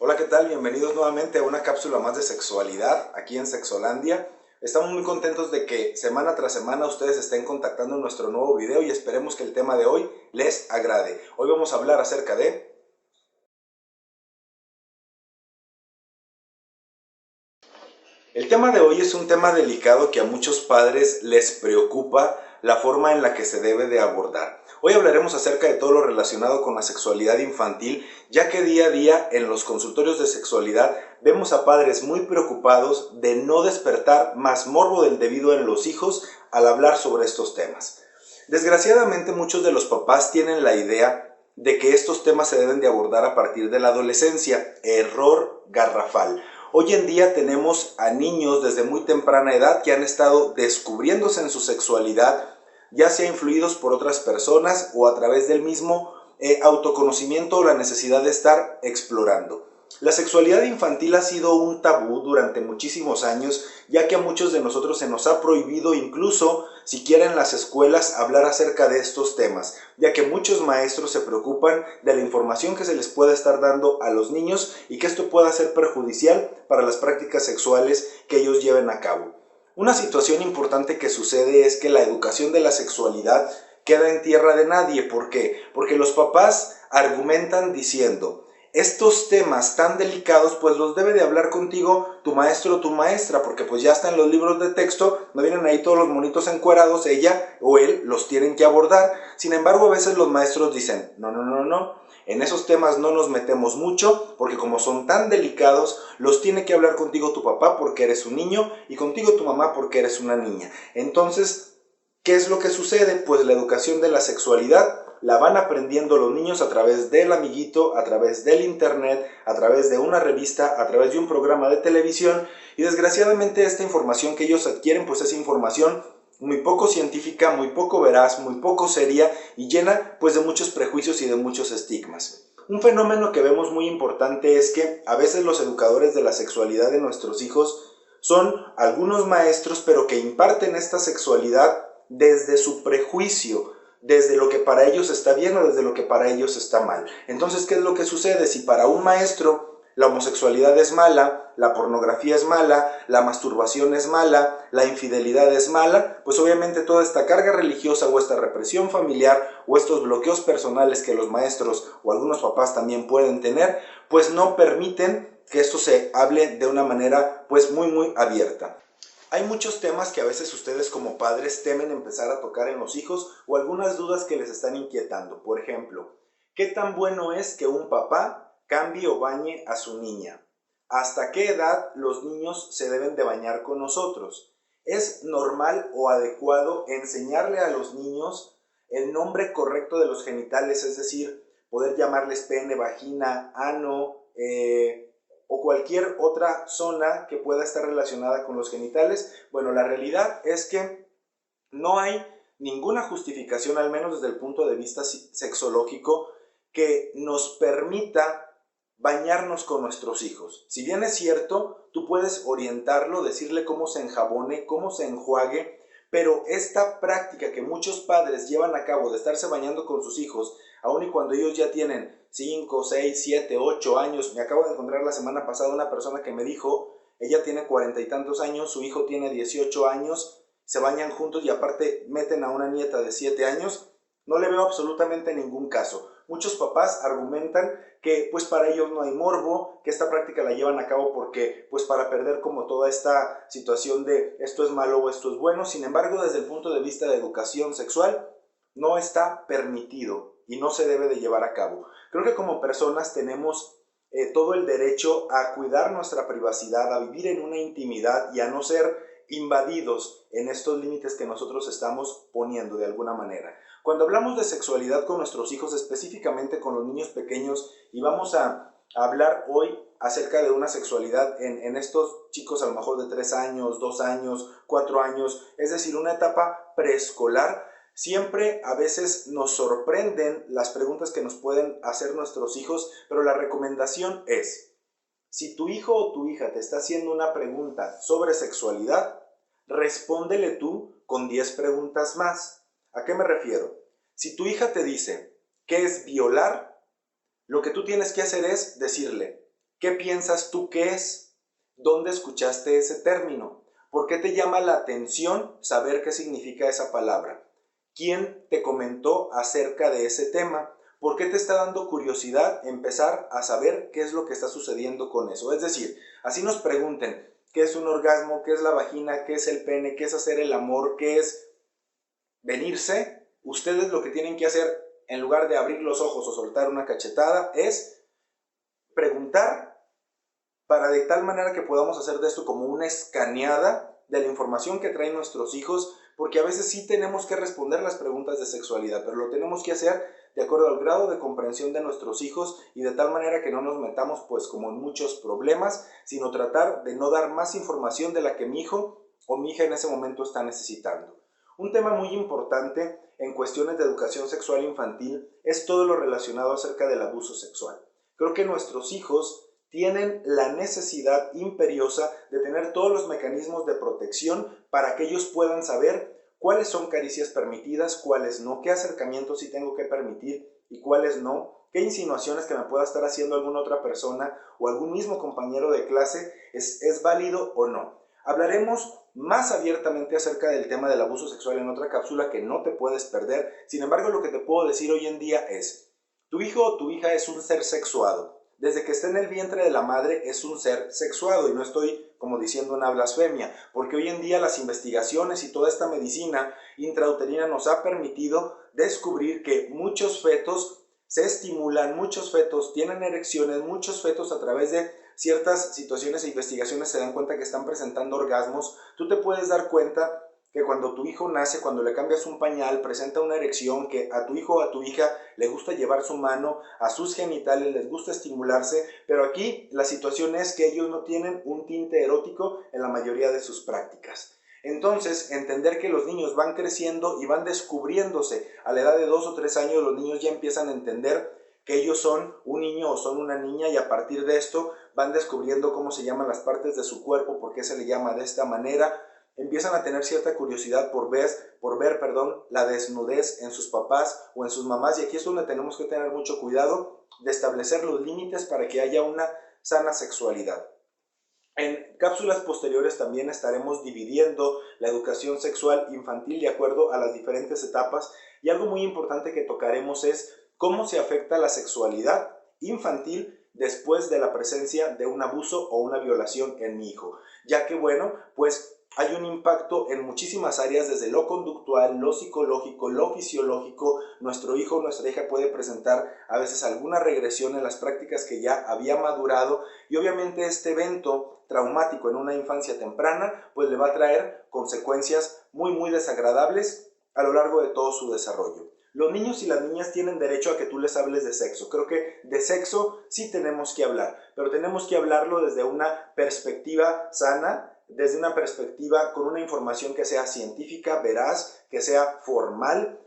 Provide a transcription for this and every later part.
Hola, ¿qué tal? Bienvenidos nuevamente a una cápsula más de sexualidad aquí en Sexolandia. Estamos muy contentos de que semana tras semana ustedes estén contactando en nuestro nuevo video y esperemos que el tema de hoy les agrade. Hoy vamos a hablar acerca de... El tema de hoy es un tema delicado que a muchos padres les preocupa la forma en la que se debe de abordar. Hoy hablaremos acerca de todo lo relacionado con la sexualidad infantil, ya que día a día en los consultorios de sexualidad vemos a padres muy preocupados de no despertar más morbo del debido en los hijos al hablar sobre estos temas. Desgraciadamente muchos de los papás tienen la idea de que estos temas se deben de abordar a partir de la adolescencia. Error garrafal. Hoy en día tenemos a niños desde muy temprana edad que han estado descubriéndose en su sexualidad, ya sea influidos por otras personas o a través del mismo autoconocimiento o la necesidad de estar explorando. La sexualidad infantil ha sido un tabú durante muchísimos años, ya que a muchos de nosotros se nos ha prohibido incluso siquiera en las escuelas hablar acerca de estos temas, ya que muchos maestros se preocupan de la información que se les puede estar dando a los niños y que esto pueda ser perjudicial para las prácticas sexuales que ellos lleven a cabo. Una situación importante que sucede es que la educación de la sexualidad queda en tierra de nadie. ¿Por qué? Porque los papás argumentan diciendo: estos temas tan delicados pues los debe de hablar contigo tu maestro o tu maestra, porque pues ya están los libros de texto, no vienen ahí todos los monitos encuerados, ella o él los tienen que abordar. Sin embargo, a veces los maestros dicen: no, en esos temas no nos metemos mucho, porque como son tan delicados, los tiene que hablar contigo tu papá porque eres un niño y contigo tu mamá porque eres una niña. Entonces, ¿qué es lo que sucede? Pues la educación de la sexualidad la van aprendiendo los niños a través del amiguito, a través del internet, a través de una revista, a través de un programa de televisión, y desgraciadamente esta información que ellos adquieren pues es información muy poco científica, muy poco veraz, muy poco seria y llena pues de muchos prejuicios y de muchos estigmas. Un fenómeno que vemos muy importante es que a veces los educadores de la sexualidad de nuestros hijos son algunos maestros, pero que imparten esta sexualidad desde su prejuicio, desde lo que para ellos está bien o desde lo que para ellos está mal. Entonces, ¿qué es lo que sucede? Si para un maestro la homosexualidad es mala, la pornografía es mala, la masturbación es mala, la infidelidad es mala, pues obviamente toda esta carga religiosa o esta represión familiar o estos bloqueos personales que los maestros o algunos papás también pueden tener, pues no permiten que esto se hable de una manera pues muy abierta. Hay muchos temas que a veces ustedes como padres temen empezar a tocar en los hijos o algunas dudas que les están inquietando. Por ejemplo, ¿qué tan bueno es que un papá cambie o bañe a su niña? ¿Hasta qué edad los niños se deben de bañar con nosotros? ¿Es normal o adecuado enseñarle a los niños el nombre correcto de los genitales? Es decir, poder llamarles pene, vagina, ano, o cualquier otra zona que pueda estar relacionada con los genitales. Bueno, la realidad es que no hay ninguna justificación, al menos desde el punto de vista sexológico, que nos permita bañarnos con nuestros hijos. Si bien es cierto, tú puedes orientarlo, decirle cómo se enjabone, cómo se enjuague, pero esta práctica que muchos padres llevan a cabo de estarse bañando con sus hijos, aun y cuando ellos ya tienen 5, 6, 7, 8 años, me acabo de encontrar la semana pasada una persona que me dijo, ella tiene 40 y tantos años, su hijo tiene 18 años, se bañan juntos y aparte meten a una nieta de 7 años, no le veo absolutamente ningún caso. Muchos papás argumentan que pues para ellos no hay morbo, que esta práctica la llevan a cabo porque pues para perder como toda esta situación de esto es malo o esto es bueno. Sin embargo, desde el punto de vista de educación sexual, no está permitido y no se debe de llevar a cabo. Creo que como personas tenemos todo el derecho a cuidar nuestra privacidad, a vivir en una intimidad y a no ser invadidos en estos límites que nosotros estamos poniendo de alguna manera. Cuando hablamos de sexualidad con nuestros hijos, específicamente con los niños pequeños, y vamos a hablar hoy acerca de una sexualidad en estos chicos a lo mejor de 3 años, 2 años, 4 años, es decir, una etapa preescolar, siempre a veces nos sorprenden las preguntas que nos pueden hacer nuestros hijos, pero la recomendación es: si tu hijo o tu hija te está haciendo una pregunta sobre sexualidad, respóndele tú con 10 preguntas más. ¿A qué me refiero? Si tu hija te dice ¿qué es violar? Lo que tú tienes que hacer es decirle: ¿Qué piensas tú que es? ¿Dónde escuchaste ese término? ¿Por qué te llama la atención saber qué significa esa palabra? ¿Quién te comentó acerca de ese tema? ¿Por qué te está dando curiosidad empezar a saber qué es lo que está sucediendo con eso? Es decir, así nos pregunten, ¿qué es un orgasmo? ¿Qué es la vagina? ¿Qué es el pene? ¿Qué es hacer el amor? ¿Qué es venirse? Ustedes lo que tienen que hacer, en lugar de abrir los ojos o soltar una cachetada, es preguntar para de tal manera que podamos hacer de esto como una escaneada de la información que traen nuestros hijos, porque a veces sí tenemos que responder las preguntas de sexualidad, pero lo tenemos que hacer de acuerdo al grado de comprensión de nuestros hijos y de tal manera que no nos metamos pues como en muchos problemas, sino tratar de no dar más información de la que mi hijo o mi hija en ese momento está necesitando. Un tema muy importante en cuestiones de educación sexual infantil es todo lo relacionado acerca del abuso sexual. Creo que nuestros hijos tienen la necesidad imperiosa de tener todos los mecanismos de protección para que ellos puedan saber cuáles son caricias permitidas, cuáles no, qué acercamientos sí tengo que permitir y cuáles no, qué insinuaciones que me pueda estar haciendo alguna otra persona o algún mismo compañero de clase es válido o no. Hablaremos más abiertamente acerca del tema del abuso sexual en otra cápsula que no te puedes perder. Sin embargo, lo que te puedo decir hoy en día es, tu hijo o tu hija es un ser sexuado. Desde que está en el vientre de la madre es un ser sexuado, y no estoy como diciendo una blasfemia, porque hoy en día las investigaciones y toda esta medicina intrauterina nos ha permitido descubrir que muchos fetos se estimulan, muchos fetos tienen erecciones, muchos fetos a través de ciertas situaciones e investigaciones se dan cuenta que están presentando orgasmos. Tú te puedes dar cuenta que cuando tu hijo nace, cuando le cambias un pañal, presenta una erección, que a tu hijo o a tu hija le gusta llevar su mano a sus genitales, les gusta estimularse, pero aquí la situación es que ellos no tienen un tinte erótico en la mayoría de sus prácticas. Entonces, entender que los niños van creciendo y van descubriéndose. A la edad de 2 o 3 años los niños ya empiezan a entender que ellos son un niño o son una niña, y a partir de esto van descubriendo cómo se llaman las partes de su cuerpo, por qué se le llama de esta manera. Empiezan a tener cierta curiosidad por ver la desnudez en sus papás o en sus mamás, y aquí es donde tenemos que tener mucho cuidado de establecer los límites para que haya una sana sexualidad. En cápsulas posteriores también estaremos dividiendo la educación sexual infantil de acuerdo a las diferentes etapas, y algo muy importante que tocaremos es cómo se afecta la sexualidad infantil después de la presencia de un abuso o una violación en mi hijo, ya que bueno, pues hay un impacto en muchísimas áreas, desde lo conductual, lo psicológico, lo fisiológico. Nuestro hijo o nuestra hija puede presentar a veces alguna regresión en las prácticas que ya había madurado, y obviamente este evento traumático en una infancia temprana pues le va a traer consecuencias muy desagradables a lo largo de todo su desarrollo. Los niños y las niñas tienen derecho a que tú les hables de sexo. Creo que de sexo sí tenemos que hablar, pero tenemos que hablarlo desde una perspectiva sana, desde una perspectiva con una información que sea científica, veraz, que sea formal.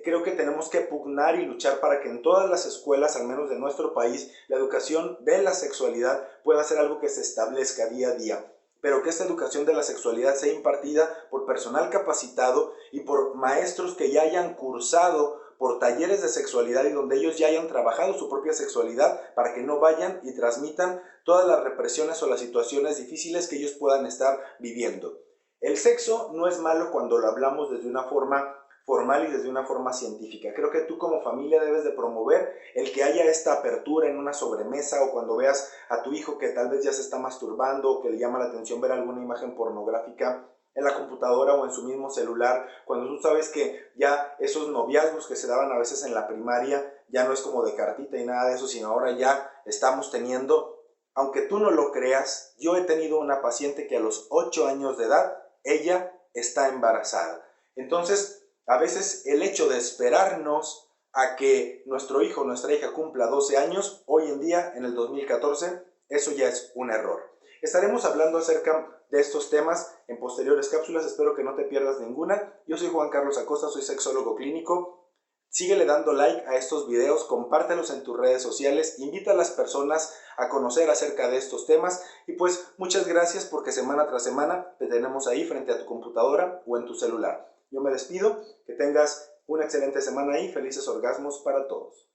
Creo que tenemos que pugnar y luchar para que en todas las escuelas, al menos de nuestro país, la educación de la sexualidad pueda ser algo que se establezca día a día, pero que esta educación de la sexualidad sea impartida por personal capacitado y por maestros que ya hayan cursado por talleres de sexualidad y donde ellos ya hayan trabajado su propia sexualidad, para que no vayan y transmitan todas las represiones o las situaciones difíciles que ellos puedan estar viviendo. El sexo no es malo cuando lo hablamos desde una forma formal y desde una forma científica. Creo que tú como familia debes de promover el que haya esta apertura en una sobremesa, o cuando veas a tu hijo que tal vez ya se está masturbando o que le llama la atención ver alguna imagen pornográfica en la computadora o en su mismo celular, cuando tú sabes que ya esos noviazgos que se daban a veces en la primaria ya no es como de cartita y nada de eso, sino ahora ya estamos teniendo, aunque tú no lo creas, yo he tenido una paciente que a los 8 años de edad ella está embarazada. Entonces, a veces el hecho de esperarnos a que nuestro hijo o nuestra hija cumpla 12 años, hoy en día, en el 2014, eso ya es un error. Estaremos hablando acerca de estos temas en posteriores cápsulas, espero que no te pierdas ninguna. Yo soy Juan Carlos Acosta, soy sexólogo clínico. Síguele dando like a estos videos, compártelos en tus redes sociales, invita a las personas a conocer acerca de estos temas, y pues muchas gracias porque semana tras semana te tenemos ahí frente a tu computadora o en tu celular. Yo me despido, que tengas una excelente semana y felices orgasmos para todos.